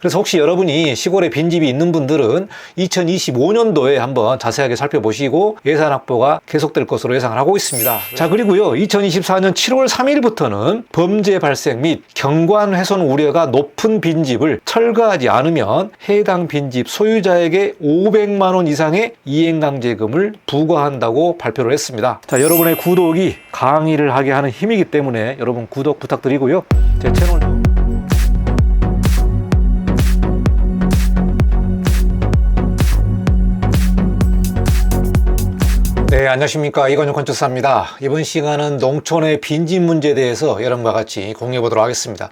그래서 혹시 여러분이 시골에 빈집이 있는 분들은 2025년도에 한번 자세하게 살펴보시고 예산 확보가 계속될 것으로 예상을 하고 있습니다. 자, 그리고요, 2024년 7월 3일부터는 범죄 발생 및 경관 훼손 우려가 높은 빈집을 철거하지 않으면 해당 빈집 소유자에게 500만 원 이상의 이행강제금을 부과한다고 발표를 했습니다. 자, 여러분의 구독이 강의를 하게 하는 힘이기 때문에 여러분 구독 부탁드리고요. 제 채널도 네, 안녕하십니까. 이건영 건축사입니다. 이번 시간은 농촌의 빈집 문제에 대해서 여러분과 같이 공유해 보도록 하겠습니다.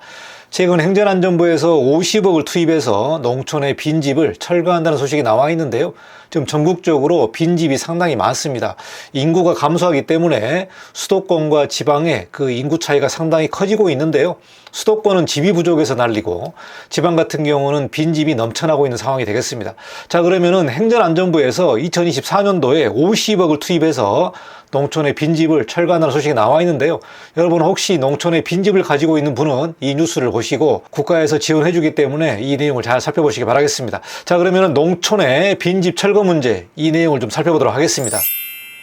최근 행정안전부에서 50억을 투입해서 농촌의 빈집을 철거한다는 소식이 나와 있는데요. 지금 전국적으로 빈집이 상당히 많습니다. 인구가 감소하기 때문에 수도권과 지방의 그 인구 차이가 상당히 커지고 있는데요. 수도권은 집이 부족해서 난리고 지방 같은 경우는 빈집이 넘쳐나고 있는 상황이 되겠습니다. 자, 그러면은 행정안전부에서 2024년도에 50억을 투입해서 농촌의 빈집을 철거한다는 소식이 나와 있는데요. 여러분 혹시 농촌의 빈집을 가지고 있는 분은 이 뉴스를 보시고 국가에서 지원해 주기 때문에 이 내용을 잘 살펴보시기 바라겠습니다. 자, 그러면은 농촌의 빈집 철거 문제, 이 내용을 좀 살펴보도록 하겠습니다.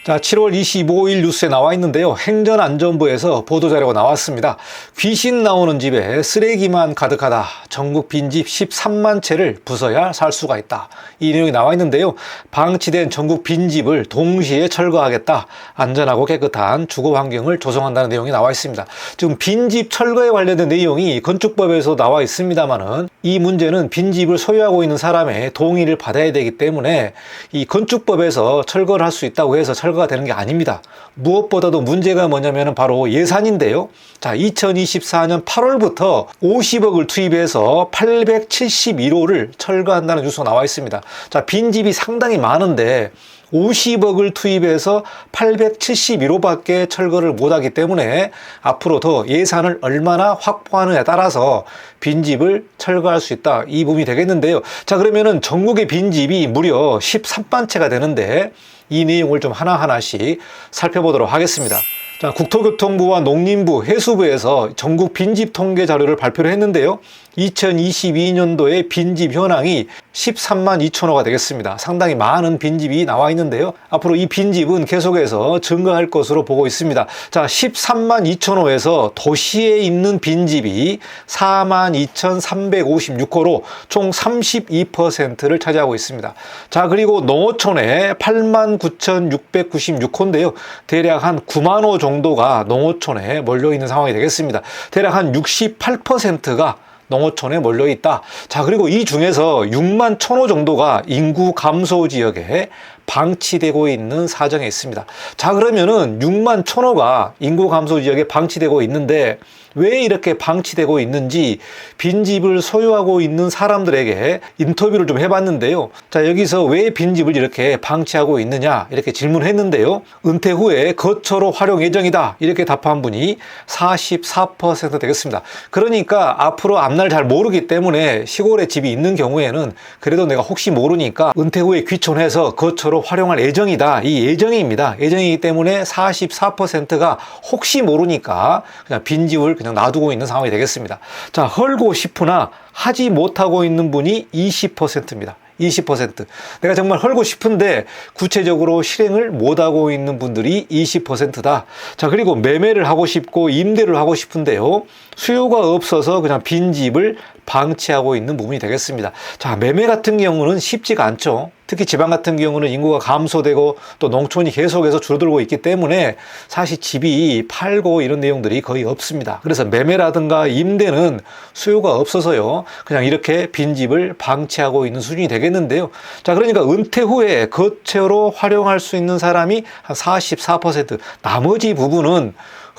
자, 7월 25일 뉴스에 나와 있는데요. 행정안전부에서 보도자료가 나왔습니다. 귀신 나오는 집에 쓰레기만 가득하다. 전국 빈집 13만 채를 부숴야 살 수가 있다. 이 내용이 나와 있는데요. 방치된 전국 빈집을 동시에 철거하겠다. 안전하고 깨끗한 주거 환경을 조성한다는 내용이 나와 있습니다. 지금 빈집 철거에 관련된 내용이 건축법에서 나와 있습니다만은 이 문제는 빈집을 소유하고 있는 사람의 동의를 받아야 되기 때문에 이 건축법에서 철거를 할 수 있다고 해서 철거가 되는 게 아닙니다. 무엇보다도 문제가 뭐냐면 바로 예산인데요. 자, 2024년 8월부터 50억을 투입해서 871호를 철거한다는 뉴스가 나와 있습니다. 자, 빈집이 상당히 많은데 50억을 투입해서 871호밖에 철거를 못하기 때문에 앞으로 더 예산을 얼마나 확보하느냐에 따라서 빈집을 철거할 수 있다. 이 부분이 되겠는데요. 자, 그러면은 전국의 빈집이 무려 13만 채가 되는데 이 내용을 좀 하나하나씩 살펴보도록 하겠습니다. 자, 국토교통부와 농림부, 해수부에서 전국 빈집 통계 자료를 발표를 했는데요. 2022년도에 빈집 현황이 13만 2천호가 되겠습니다. 상당히 많은 빈집이 나와 있는데요. 앞으로 이 빈집은 계속해서 증가할 것으로 보고 있습니다. 자, 13만 2천호에서 도시에 있는 빈집이 4만 2,356호로 총 32%를 차지하고 있습니다. 자, 그리고 농어촌에 8만 9,696호인데요. 대략 한 9만 호 정도가 농어촌에 몰려있는 상황이 되겠습니다. 대략 한 68%가 농어촌에 몰려있다. 자, 그리고 이 중에서 6만 1,000호 정도가 인구 감소 지역에 방치되고 있는 사정에 있습니다. 자, 그러면은 6만 1,000호가 인구 감소 지역에 방치되고 있는데 왜 이렇게 방치되고 있는지 빈집을 소유하고 있는 사람들에게 인터뷰를 좀 해봤는데요. 자, 여기서 왜 빈집을 이렇게 방치하고 있느냐 이렇게 질문했는데요. 은퇴 후에 거처로 활용 예정이다 이렇게 답한 분이 44% 되겠습니다. 그러니까 앞으로 앞날 잘 모르기 때문에 시골에 집이 있는 경우에는 그래도 내가 혹시 모르니까 은퇴 후에 귀촌해서 거처로 활용할 예정이다. 이 예정입니다. 예정이기 때문에 44%가 혹시 모르니까 그냥 빈집을 그냥 놔두고 있는 상황이 되겠습니다. 자, 헐고 싶으나 하지 못하고 있는 분이 20%입니다. 20%. 내가 정말 헐고 싶은데 구체적으로 실행을 못하고 있는 분들이 20%다. 자, 그리고 매매를 하고 싶고 임대를 하고 싶은데요. 수요가 없어서 그냥 빈집을 방치하고 있는 부분이 되겠습니다. 자, 매매 같은 경우는 쉽지가 않죠. 특히 지방 같은 경우는 인구가 감소되고 또 농촌이 계속해서 줄어들고 있기 때문에 사실 집이 팔고 이런 내용들이 거의 없습니다. 그래서 매매라든가 임대는 수요가 없어서요. 그냥 이렇게 빈집을 방치하고 있는 수준이 되겠는데요. 자, 그러니까 은퇴 후에 거처로 활용할 수 있는 사람이 한 44%, 나머지 부분은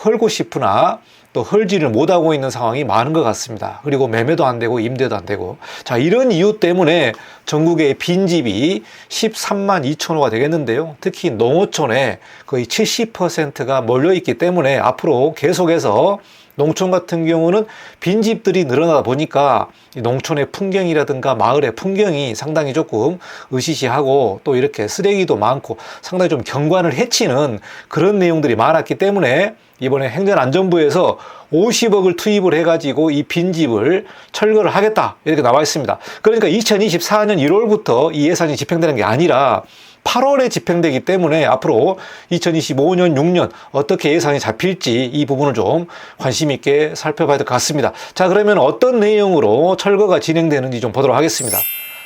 헐고 싶으나 또 헐지를 못하고 있는 상황이 많은 것 같습니다. 그리고 매매도 안 되고 임대도 안 되고. 자, 이런 이유 때문에 전국의 빈집이 13만 2천호가 되겠는데요. 특히 농어촌에 거의 70%가 몰려있기 때문에 앞으로 계속해서 농촌 같은 경우는 빈집들이 늘어나다 보니까 농촌의 풍경이라든가 마을의 풍경이 상당히 조금 으시시하고 또 이렇게 쓰레기도 많고 상당히 좀 경관을 해치는 그런 내용들이 많았기 때문에 이번에 행정안전부에서 50억을 투입을 해가지고 이 빈집을 철거를 하겠다 이렇게 나와 있습니다. 그러니까 2024년 1월부터 이 예산이 집행되는 게 아니라 8월에 집행되기 때문에 앞으로 2025년, 6년 어떻게 예산이 잡힐지 이 부분을 좀 관심 있게 살펴봐야 될 것 같습니다. 자, 그러면 어떤 내용으로 철거가 진행되는지 좀 보도록 하겠습니다.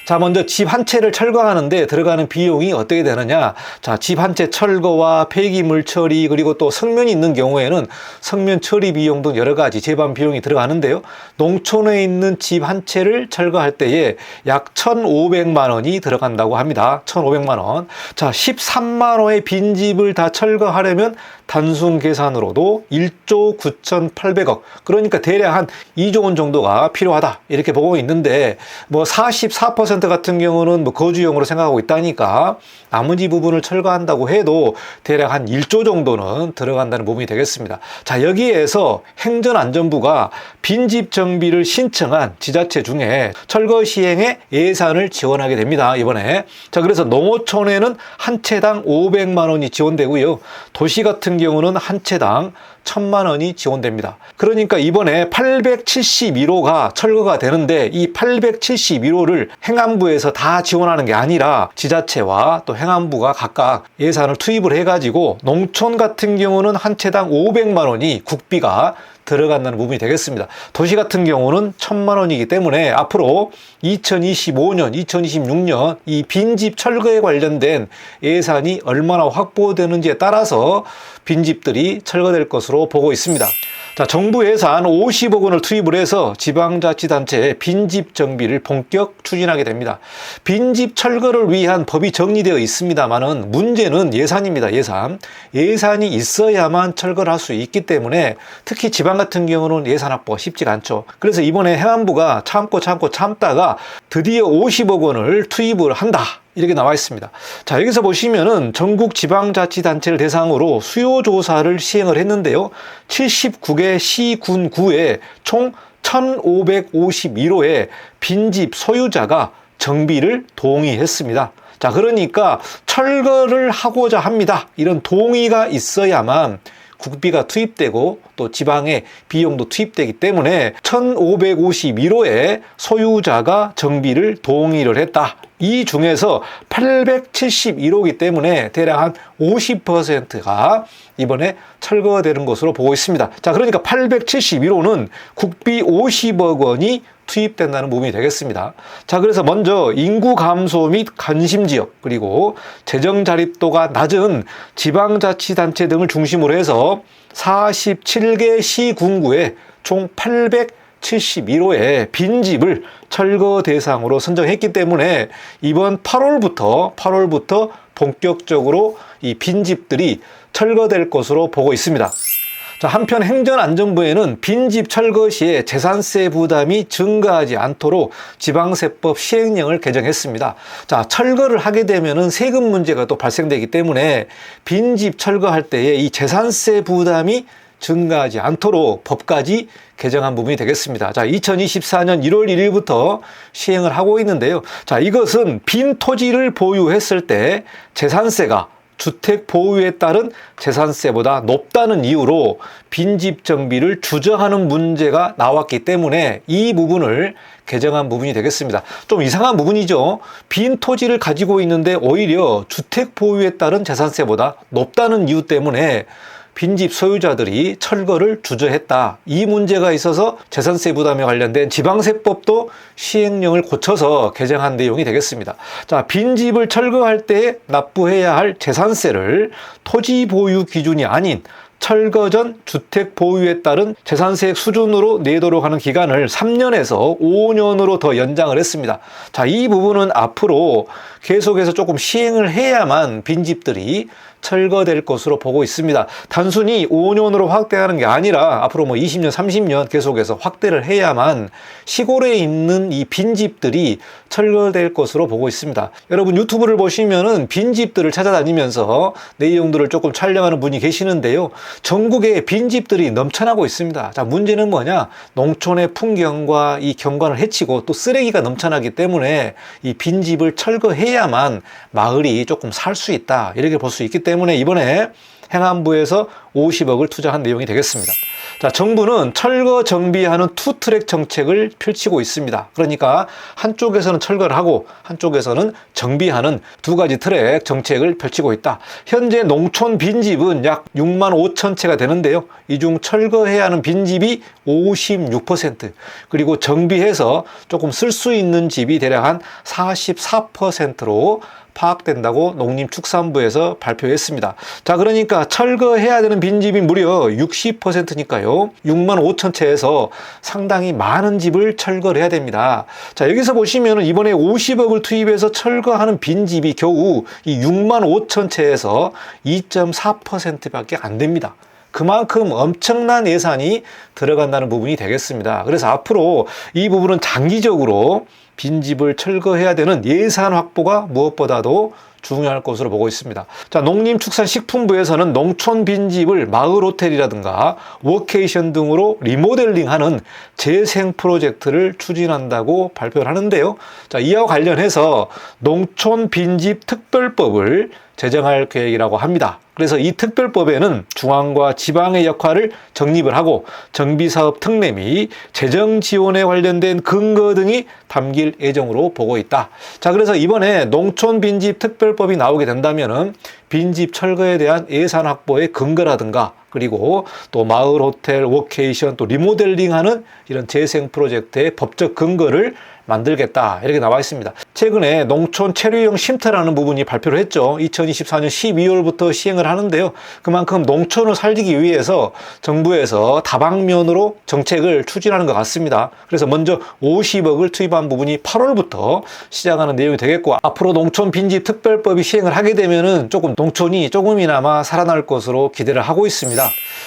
자, 먼저 집 한 채를 철거하는데 들어가는 비용이 어떻게 되느냐. 자, 집 한 채 철거와 폐기물 처리 그리고 또 성면이 있는 경우에는 성면 처리 비용 등 여러 가지 제반 비용이 들어가는데요. 농촌에 있는 집 한 채를 철거할 때에 약 1,500만 원이 들어간다고 합니다. 1,500만 원. 자, 13만 호의 빈집을 다 철거하려면 단순 계산으로도 1조 9,800억. 그러니까 대략 한 2조 원 정도가 필요하다. 이렇게 보고 있는데 뭐 44% 같은 경우는 뭐 거주용으로 생각하고 있다니까 나머지 부분을 철거한다고 해도 대략 한 1조 정도는 들어간다는 부분이 되겠습니다. 자, 여기에서 행정안전부가 빈집 정비를 신청한 지자체 중에 철거 시행에 예산을 지원하게 됩니다. 이번에. 자, 그래서 농어촌에는 한 채당 500만 원이 지원되고요. 도시 같은 경우는 한 채당 1,000만 원이 지원됩니다. 그러니까 이번에 871호가 철거가 되는데 이 871호를 행안부에서 다 지원하는 게 아니라 지자체와 또 행안부가 각각 예산을 투입을 해가지고 농촌 같은 경우는 한 채당 500만 원이 국비가 들어간다는 부분이 되겠습니다. 도시 같은 경우는 1,000만 원이기 때문에 앞으로 2025년, 2026년 이 빈집 철거에 관련된 예산이 얼마나 확보되는지에 따라서 빈집들이 철거될 것으로 보고 있습니다. 자, 정부 예산 50억 원을 투입을 해서 지방자치단체의 빈집 정비를 본격 추진하게 됩니다. 빈집 철거를 위한 법이 정리되어 있습니다만은 문제는 예산입니다. 예산이 있어야만 철거를 할 수 있기 때문에 특히 지방 같은 경우는 예산 확보가 쉽지가 않죠. 그래서 이번에 행안부가 참다가 드디어 50억 원을 투입을 한다. 이렇게 나와 있습니다. 자, 여기서 보시면은 전국 지방자치단체를 대상으로 수요조사를 시행을 했는데요. 79개 시, 군, 구에 총 1,551호의 빈집 소유자가 정비를 동의했습니다. 자, 그러니까 철거를 하고자 합니다. 이런 동의가 있어야만 국비가 투입되고 또 지방의 비용도 투입되기 때문에 1,551호의 소유자가 정비를 동의를 했다. 이 중에서 871호이기 때문에 대략 한 50%가 이번에 철거되는 것으로 보고 있습니다. 자, 그러니까 871호는 국비 50억 원이 투입된다는 부분이 되겠습니다. 자, 그래서 먼저 인구 감소 및 관심지역 그리고 재정 자립도가 낮은 지방자치단체 등을 중심으로 해서 47개 시군구에 총 871호의 빈집을 철거 대상으로 선정했기 때문에 이번 8월부터 본격적으로 이 빈집들이 철거될 것으로 보고 있습니다. 자, 한편 행정안전부에는 빈집 철거 시에 재산세 부담이 증가하지 않도록 지방세법 시행령을 개정했습니다. 자, 철거를 하게 되면은 세금 문제가 또 발생되기 때문에 빈집 철거할 때에 이 재산세 부담이 증가하지 않도록 법까지 개정한 부분이 되겠습니다. 자, 2024년 1월 1일부터 시행을 하고 있는데요. 자, 이것은 빈 토지를 보유했을 때 재산세가 주택 보유에 따른 재산세보다 높다는 이유로 빈집 정비를 주저하는 문제가 나왔기 때문에 이 부분을 개정한 부분이 되겠습니다. 좀 이상한 부분이죠. 빈 토지를 가지고 있는데 오히려 주택 보유에 따른 재산세보다 높다는 이유 때문에 빈집 소유자들이 철거를 주저했다. 이 문제가 있어서 재산세 부담에 관련된 지방세법도 시행령을 고쳐서 개정한 내용이 되겠습니다. 자, 빈집을 철거할 때 납부해야 할 재산세를 토지 보유 기준이 아닌 철거 전 주택 보유에 따른 재산세 수준으로 내도록 하는 기간을 3년에서 5년으로 더 연장을 했습니다. 자, 이 부분은 앞으로 계속해서 조금 시행을 해야만 빈집들이 철거될 것으로 보고 있습니다. 단순히 5년으로 확대하는 게 아니라 앞으로 뭐 20년, 30년 계속해서 확대를 해야만 시골에 있는 이 빈집들이 철거될 것으로 보고 있습니다. 여러분 유튜브를 보시면은 빈집들을 찾아다니면서 내용들을 조금 촬영하는 분이 계시는데요. 전국에 빈집들이 넘쳐나고 있습니다. 자, 문제는 뭐냐? 농촌의 풍경과 이 경관을 해치고 또 쓰레기가 넘쳐나기 때문에 이 빈집을 철거해야만 마을이 조금 살 수 있다. 이렇게 볼 수 있기 때문에 이번에 행안부에서 50억을 투자한 내용이 되겠습니다. 자, 정부는 철거 정비하는 투트랙 정책을 펼치고 있습니다. 그러니까 한쪽에서는 철거를 하고 한쪽에서는 정비하는 두 가지 트랙 정책을 펼치고 있다. 현재 농촌 빈집은 약 6만 5천 채가 되는데요. 이 중 철거해야 하는 빈집이 56%, 그리고 정비해서 조금 쓸 수 있는 집이 대략 한 44%로 파악된다고 농림축산부에서 발표했습니다. 자, 그러니까 철거해야 되는 빈집이 무려 60%니까요. 6만 5천 채에서 상당히 많은 집을 철거를 해야 됩니다. 자, 여기서 보시면 이번에 50억을 투입해서 철거하는 빈집이 겨우 이 6만 5천 채에서 2.4%밖에 안 됩니다. 그만큼 엄청난 예산이 들어간다는 부분이 되겠습니다. 그래서 앞으로 이 부분은 장기적으로 빈집을 철거해야 되는 예산 확보가 무엇보다도 중요할 것으로 보고 있습니다. 자, 농림축산식품부에서는 농촌 빈집을 마을 호텔이라든가 워케이션 등으로 리모델링하는 재생 프로젝트를 추진한다고 발표를 하는데요. 자, 이와 관련해서 농촌 빈집 특별법을 제정할 계획이라고 합니다. 그래서 이 특별법에는 중앙과 지방의 역할을 정립을 하고 정비사업 특례 및 재정 지원에 관련된 근거 등이 담길 예정으로 보고 있다. 자, 그래서 이번에 농촌 빈집 특별법이 나오게 된다면은 빈집 철거에 대한 예산 확보의 근거라든가 그리고 또 마을 호텔, 워케이션, 또 리모델링하는 이런 재생 프로젝트의 법적 근거를 만들겠다, 이렇게 나와 있습니다. 최근에 농촌 체류형 쉼터라는 부분이 발표를 했죠. 2024년 12월부터 시행을 하는데요. 그만큼 농촌을 살리기 위해서 정부에서 다방면으로 정책을 추진하는 것 같습니다. 그래서 먼저 50억을 투입한 부분이 8월부터 시작하는 내용이 되겠고, 앞으로 농촌 빈집 특별법이 시행을 하게 되면은 조금 농촌이 조금이나마 살아날 것으로 기대를 하고 있습니다.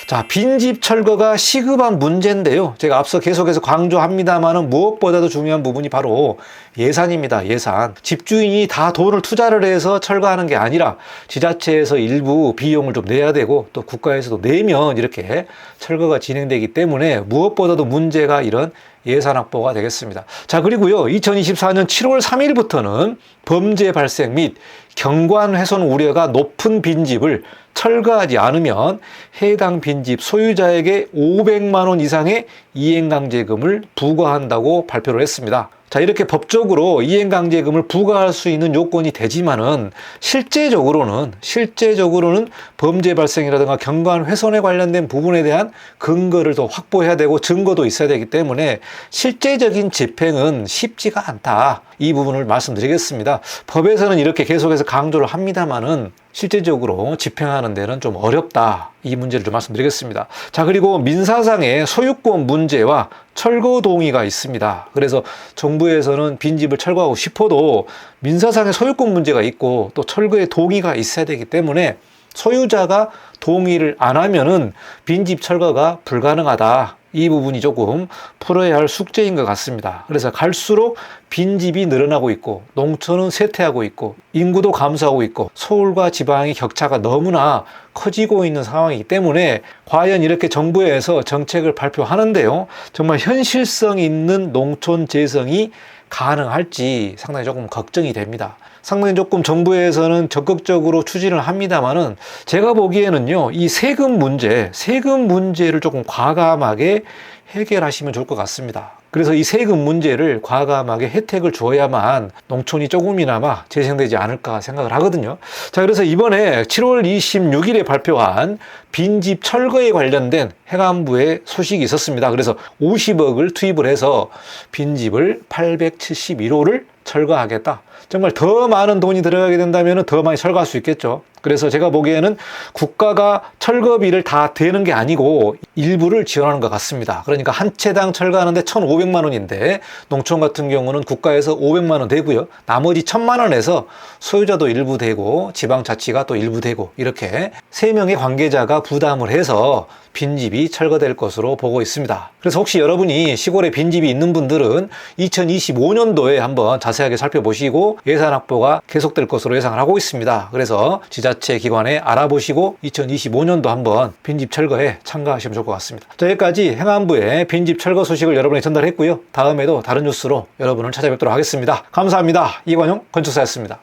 자, 빈집 철거가 시급한 문제인데요. 제가 앞서 계속해서 강조합니다만은 무엇보다도 중요한 부분이 바로 예산입니다. 예산. 집주인이 다 돈을 투자를 해서 철거하는 게 아니라 지자체에서 일부 비용을 좀 내야 되고 또 국가에서도 내면 이렇게 철거가 진행되기 때문에 무엇보다도 문제가 이런 예산 확보가 되겠습니다. 자, 그리고요, 2024년 7월 3일부터는 범죄 발생 및 경관 훼손 우려가 높은 빈집을 철거하지 않으면 해당 빈집 소유자에게 500만 원 이상의 이행강제금을 부과한다고 발표를 했습니다. 자, 이렇게 법적으로 이행강제금을 부과할 수 있는 요건이 되지만은 실제적으로는 범죄 발생이라든가 경관 훼손에 관련된 부분에 대한 근거를 더 확보해야 되고 증거도 있어야 되기 때문에 실제적인 집행은 쉽지가 않다. 이 부분을 말씀드리겠습니다. 법에서는 이렇게 계속해서 강조를 합니다만은 실제적으로 집행하는 데는 좀 어렵다. 이 문제를 좀 말씀드리겠습니다. 자, 그리고 민사상의 소유권 문제와 철거 동의가 있습니다. 그래서 정부에서는 빈집을 철거하고 싶어도 민사상의 소유권 문제가 있고 또 철거의 동의가 있어야 되기 때문에 소유자가 동의를 안 하면은 빈집 철거가 불가능하다. 이 부분이 조금 풀어야 할 숙제인 것 같습니다. 그래서 갈수록 빈집이 늘어나고 있고 농촌은 쇠퇴하고 있고 인구도 감소하고 있고 서울과 지방의 격차가 너무나 커지고 있는 상황이기 때문에 과연 이렇게 정부에서 정책을 발표하는데요, 정말 현실성 있는 농촌 재생이 가능할지 상당히 조금 걱정이 됩니다. 상당히 조금 정부에서는 적극적으로 추진을 합니다만은 제가 보기에는요, 이 세금 문제를 조금 과감하게 해결하시면 좋을 것 같습니다. 그래서 이 세금 문제를 과감하게 혜택을 줘야만 농촌이 조금이나마 재생되지 않을까 생각을 하거든요. 자, 그래서 이번에 7월 26일에 발표한 빈집 철거에 관련된 행안부의 소식이 있었습니다. 그래서 50억을 투입을 해서 빈집을 871호를 철거하겠다. 정말 더 많은 돈이 들어가게 된다면 더 많이 철거할 수 있겠죠. 그래서 제가 보기에는 국가가 철거비를 다 대는 게 아니고 일부를 지원하는 것 같습니다. 그러니까 한 채당 철거하는데 1,500만 원인데 농촌 같은 경우는 국가에서 500만 원 대고요. 나머지 1,000만 원에서 소유자도 일부 대고 지방자치가 또 일부 대고 이렇게 3명의 관계자가 부담을 해서 빈집이 철거될 것으로 보고 있습니다. 그래서 혹시 여러분이 시골에 빈집이 있는 분들은 2025년도에 한번 자세하게 살펴보시고 예산 확보가 계속될 것으로 예상을 하고 있습니다. 그래서 지자체 기관에 알아보시고 2025년도 한번 빈집 철거에 참가하시면 좋을 것 같습니다. 자, 여기까지 행안부의 빈집 철거 소식을 여러분에게 전달했고요. 다음에도 다른 뉴스로 여러분을 찾아뵙도록 하겠습니다. 감사합니다. 이관용 건축사였습니다.